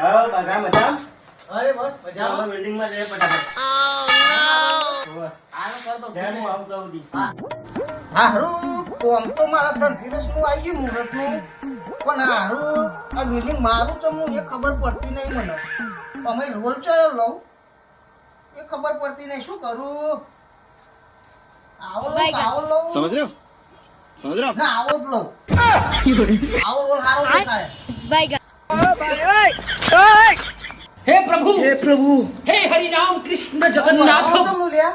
હા બગા મજા અરે બસ મજા અમે બિલ્ડિંગ માં જઈએ ફટાફટ આનો કર દો ધ્યાન હું આવું કહું દી હારું કોમ તો મારા ધનતેરસ નું આવી ગયું મુહૂર્ત નું પણ હારું આ બિલ્ડિંગ મારું તો હું એ ખબર પડતી નહીં મને તમે રોલ ચાલો લઉં એ ખબર પડતી નહીં શું કરું આવો લઉં આવો લઉં समझ रहे हो ના આવો જ લઉં આવો રોલ સારો દેખાય हे प्रभु हे हरि राम कृष्ण जगन्नाथ આવો તો હું લ્યા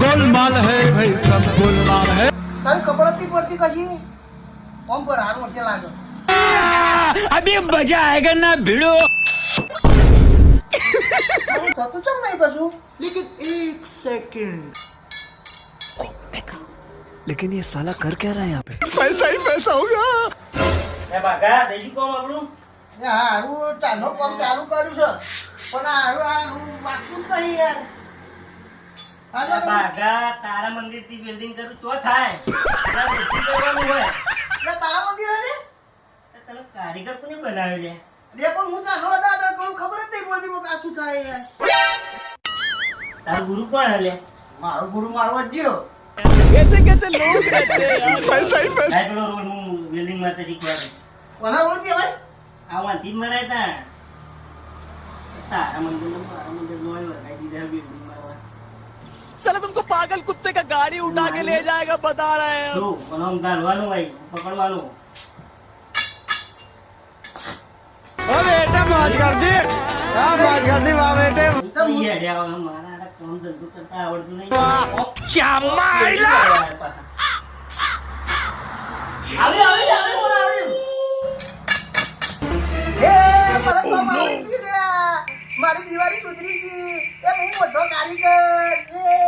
गोलमाल है भाई सब गोलमाल है તારી ખબર નથી પડતી કશી કોમ પર હારું કે લાગે अभी मजा आएगा ना भिड़ो થતું ચમ નહીં કશું लेकिन ये साला कर क्या रहा है यहाँ पे पैसा ही पैसा होगा એ બગા દેજી કોમ આપણું એ હારું ચાલો કામ ચાલુ કર્યું છે પણ હારું આ વાંચતું જ નહીં યાર હાલો તો. બગા તારા મંદિર થી બિલ્ડિંગ કરું તો થાય તારા બેસી જવાનું હોય એટલે તારા મંદિર હે ને? તો તમે કારીગર કોને બનાવ્યો લે લે પણ હું ચાલો દાદા કહું ખબર જ નહીં પડતી મને આ શું થાય યાર તારો ગુરુ કોણ હલે મારો ગુરુ મારવા જ ગયો कैसे कैसे लोग रहते हैं यार पैसा ही पैसा આ પેલો રોલ હું બિલ્ડિંગ માં શીખવાડું કોના રોલ કહેવાય આવાથી જ મરાય તા તારા મંદિર મારા મંદિર નો લગાઈ દીધા બિલ્ડિંગ માં साला तुमको पागल कुत्ते का गाड़ी उठा के ले जाएगा बता रहे हैं તો કોnom ગાલવાનું હોય પકડવાનું ओ बेटा मौज कर दी हाँ मौज कर दी वाह बेटे તો ઈ હેડ્યા હવે મારા આ કામ ધંધો કરતા આવડતું નહીં क्या माइला આવી આવી આવી બોલ આવી એ મને તો મારી ગઈ લે મારી દિવાળી સુધરી ગઈ એ હું મોટો કારીગર એ